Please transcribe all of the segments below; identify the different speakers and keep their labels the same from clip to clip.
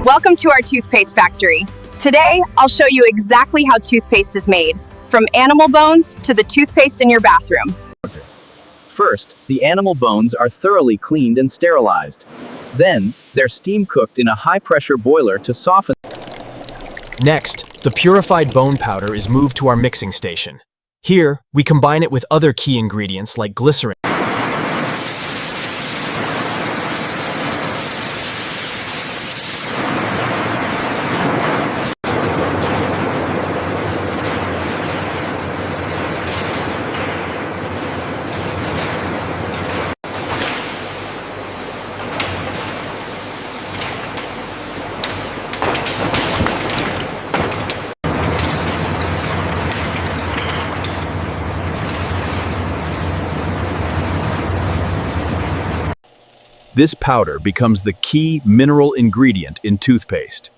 Speaker 1: Welcome to our toothpaste factory. Today, I'll show you exactly how toothpaste is made, from animal bones to the toothpaste in your bathroom.
Speaker 2: First, the animal bones are thoroughly cleaned and sterilized. Then, they're steam cooked in a high-pressure boiler to soften.
Speaker 3: Next, the purified bone powder is moved to our mixing station. Here, we combine it with other key ingredients like glycerin.
Speaker 4: This powder becomes the key mineral ingredient in toothpaste.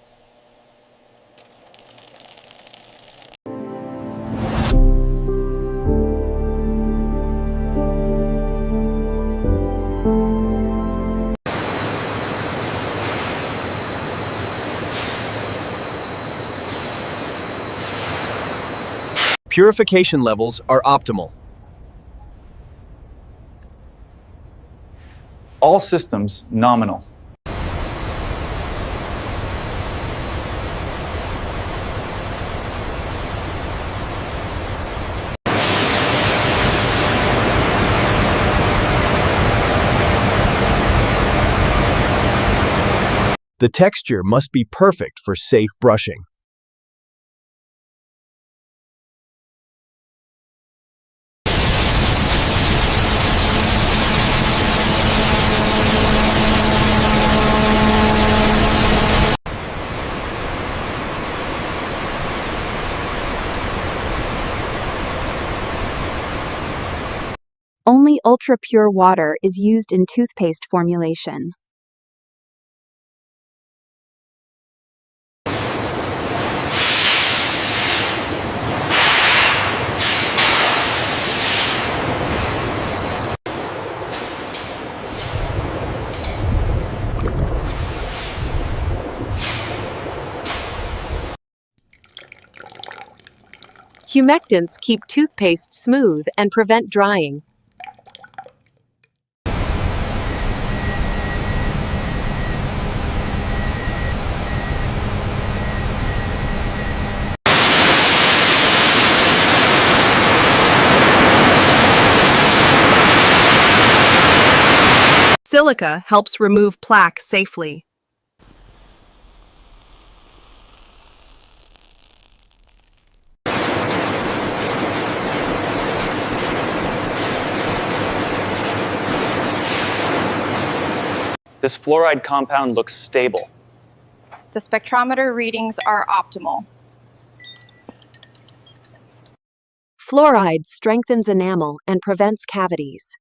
Speaker 4: Purification levels are optimal.
Speaker 5: All systems nominal.
Speaker 4: The texture must be perfect for safe brushing.
Speaker 6: Only ultra-pure water is used in toothpaste formulation.
Speaker 7: Humectants keep toothpaste smooth and prevent drying. Silica helps remove plaque safely.
Speaker 5: This fluoride compound looks stable.
Speaker 1: The spectrometer readings are optimal.
Speaker 7: Fluoride strengthens enamel and prevents cavities.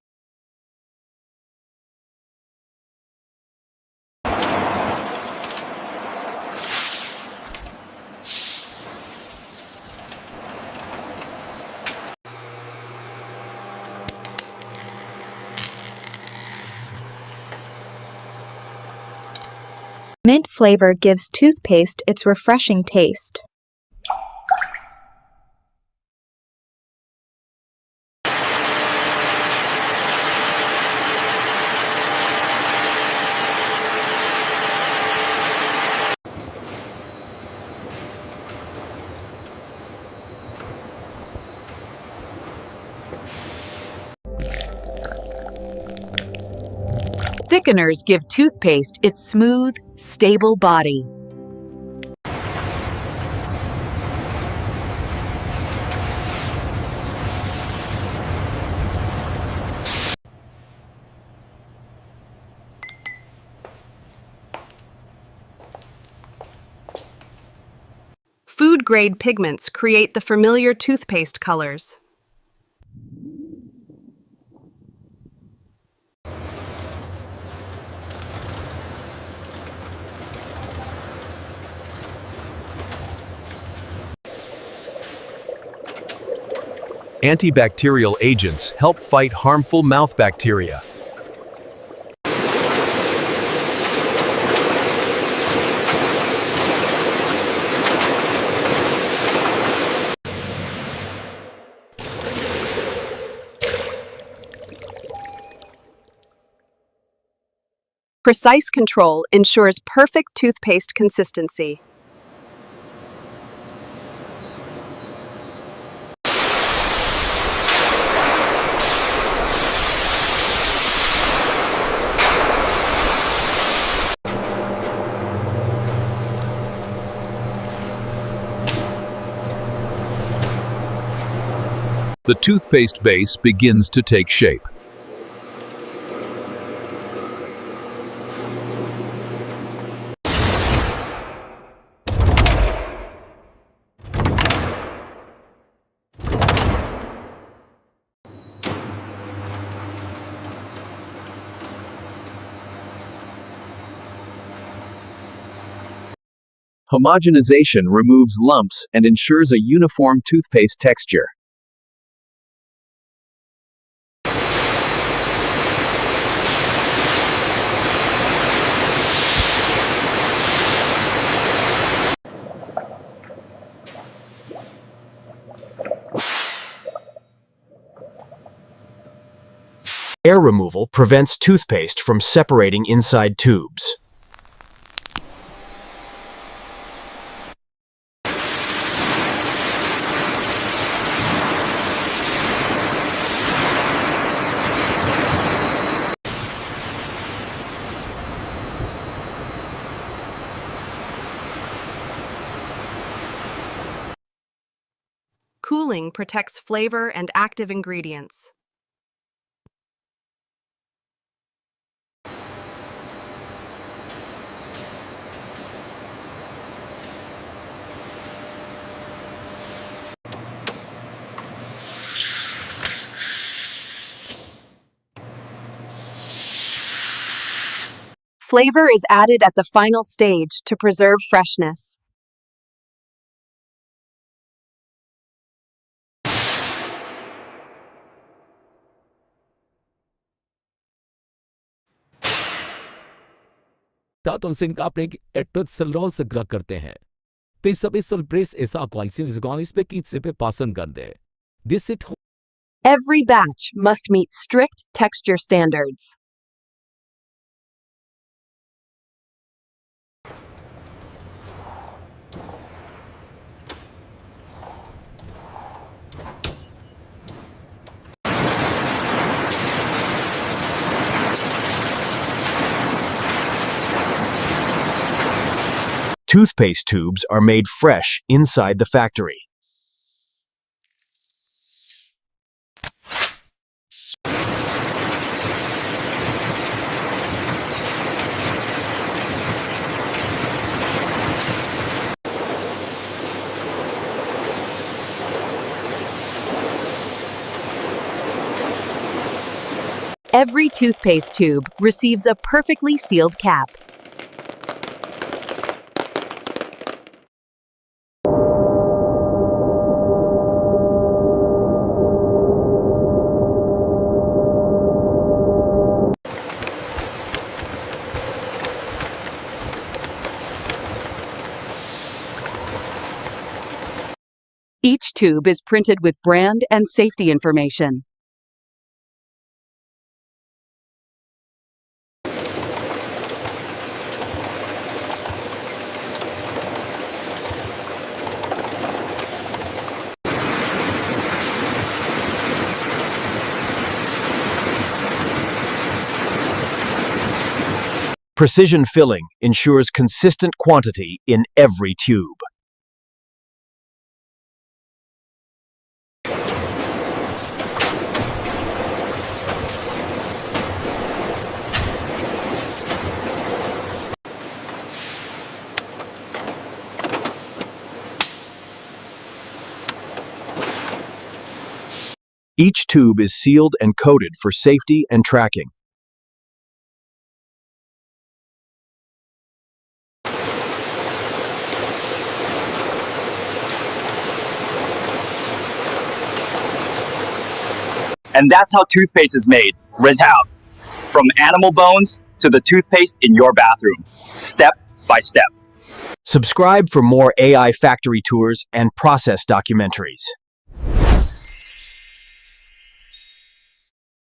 Speaker 6: Mint flavor gives toothpaste its refreshing taste.
Speaker 7: Thickeners give toothpaste its smooth, stable body. Food-grade pigments create the familiar toothpaste colors.
Speaker 4: Antibacterial agents help fight harmful mouth bacteria.
Speaker 1: Precise control ensures perfect toothpaste consistency.
Speaker 4: The toothpaste base begins to take shape.
Speaker 2: Homogenization removes lumps and ensures a uniform toothpaste texture.
Speaker 3: Air removal prevents toothpaste from separating inside tubes.
Speaker 1: Cooling protects flavor and active ingredients. Flavor is added at the final stage to preserve freshness.
Speaker 8: Tatonsink apnek ettot salrol segra करते हैं. ते सभी sulpres esa qualsin zgonis pe kit se pe pasan gande. This it
Speaker 1: Every batch must meet strict texture standards.
Speaker 3: Toothpaste tubes are made fresh inside the factory.
Speaker 7: Every toothpaste tube receives a perfectly sealed cap. Each tube is printed with brand and safety information.
Speaker 3: Precision filling ensures consistent quantity in every tube. Each tube is sealed and coated for safety and tracking.
Speaker 2: And that's how toothpaste is made, right out. From animal bones to the toothpaste in your bathroom, step by step.
Speaker 3: Subscribe for more AI factory tours and process documentaries.